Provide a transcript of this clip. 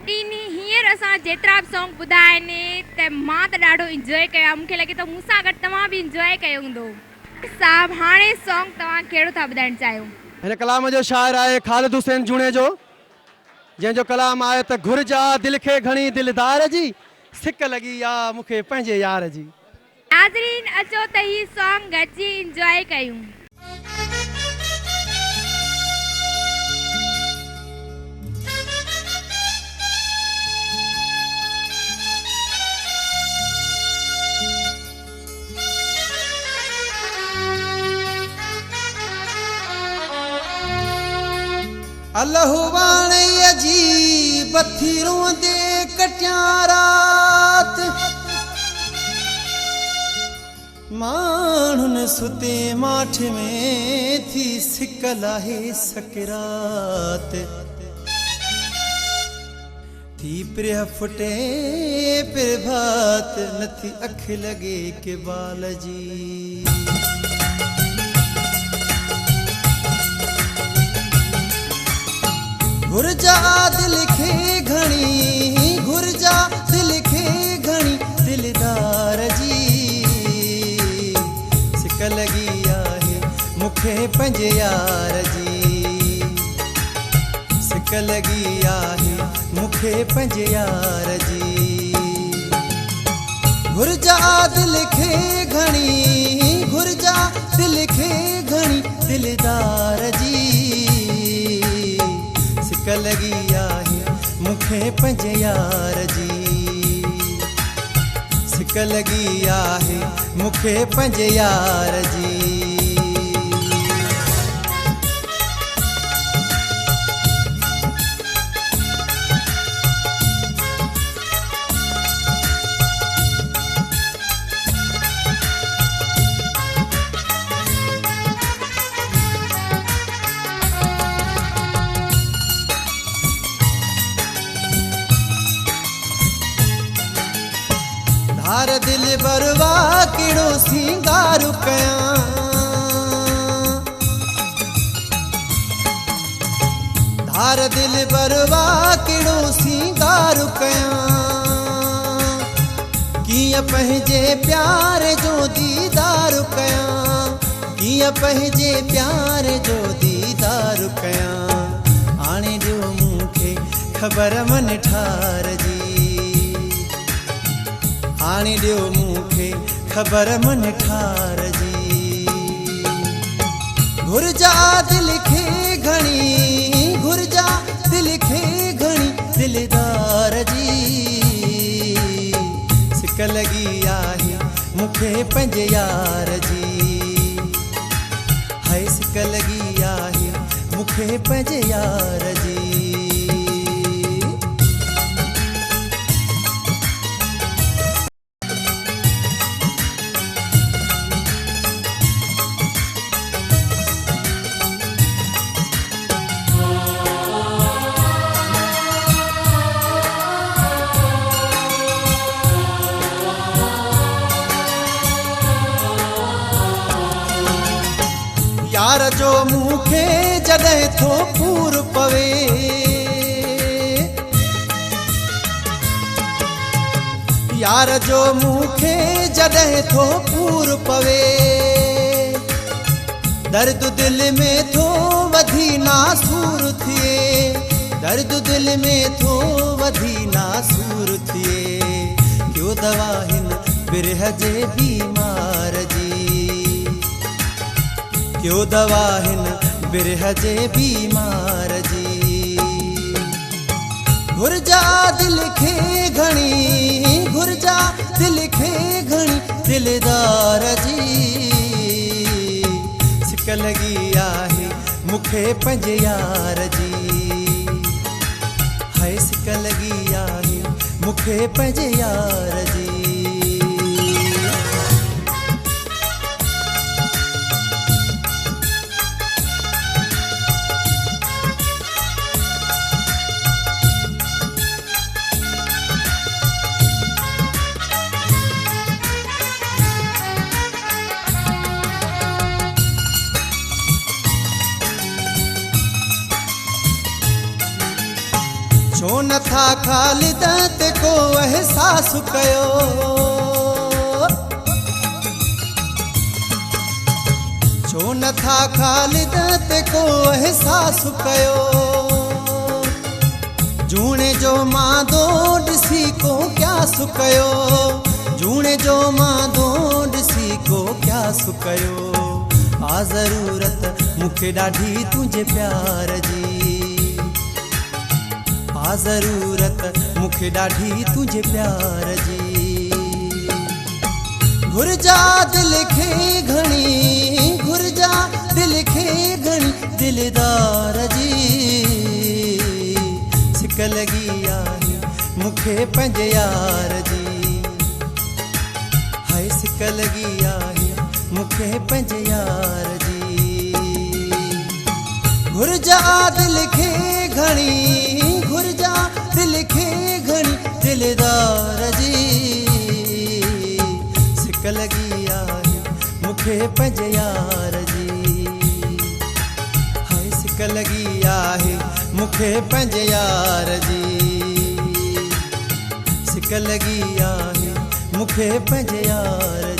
Tiny हींअर असां जेतिरा बि सॉन्ग ॿुधा आहिनि त मां त ॾाढो इंजॉय कयो आहे। मूंखे लॻे थो मूं सां गॾु तव्हां बि इंजॉय कयो हूंदो। साहब हाणे सॉन्ग तव्हां कहिड़ो था ॿुधाइण चाहियो? हिन कलाम जो शाइर आहे ख़ालिद हुसैन जुणे जो, जंहिंजो कलाम आहे त घुरिजा दिलि खे घणी दिलदार जी, सिक लॻी आहे मूंखे पंहिंजे यार जी। नाज़रीन अचो त ही सॉन्ग गॾिजी इंजॉय कयूं। अलहुवाणे जी बथीरों दे कटियां रात, माण्हुनि सुते माठ में थी सिकल आहे सकरात, थी प्रिय फुटे प्रभात नथी अख लगे के बाल जी। घुरजा दिल खे घणी, घुरजा दिल खे घणी दिलदार जी, सिक लगी आहे मूंखे पंहिंजे यार जी, सिक लगी आहे मूंखे पंहिंजे यार जी। घुरजा दिल खे घणी, घुरजा दिल खे घणी दिलदार जी, सिक लगी आहे मूंखे पंहिंजे यार जी, सिक लगी आहे मूंखे पंहिंजे यार जी। धार दिल बरवा केड़ो सिंगार कयां, धार दिल बरवा केड़ो सिंगार कयां, किया पंहिंजे प्यार जो दीदार कयां, किया पंहिंजे प्यार जो दीदार कयां। आणे ॾियो मूंखे ख़बर मन ठार जी, आणे ॾियो मूंखे ख़बर मन ठार जी। घुरजा दिल खे घणी, घुरजा दिल खे घणी दिलदार जी, सिक लगी आहे मूंखे पंहिंजे यार जी, हाय सिक लगी आहे मूंखे पंहिंजे यार जी। यार जो मूंखे जॾहिं थो पूर पवे, यार जो मूंखे जॾहिं थो पूर पवे, दर्द दिल में थो वधी नासूर थिए, दर्द दिल में थो वधी नासूर थिए। क्यों दवा हिन बिरह जे बीमार जी, क्यों दवा हिन बिरह जे बीमार जी। घुरजा दिल खे घणी, घुरजा दिल खे घणी दिलदार जी, सिक लगी आहे मूंखे पंहिंजे यार जी, हाय सिक लगी आहे मूंखे पंहिंजे यार जी। छो न नथा ख़ालिद ते को एहसास कयो छो नथा ख़ालिद ते को एहसास कयो जूणे जो मादो ॾिसी को क्यास कयो जूणे जो मादो ॾिसी को क्यास कयो आ ज़रूरत मूंखे ॾाढी तुंहिंजे प्यार जी आ ज़रूरत मूंखे ॾाढी तुंहिंजे प्यार जी घुरजा दिल खे घणी घुरजा दिल खे घणी दिलदार जी सिक लगी आहे मूंखे पंहिंजे यार जी हाय सिक लगी आहे मूंखे पंहिंजे यार जी घुरजा दिल खे घणी घुरजा दिल खे घणी दिलदार जी सिक लगी आहे मूंखे पंहिंजे यार जी हाय सिक लगी आहे मूंखे पंहिंजे यार जी सिक लगी आहे मूंखे पंहिंजे यार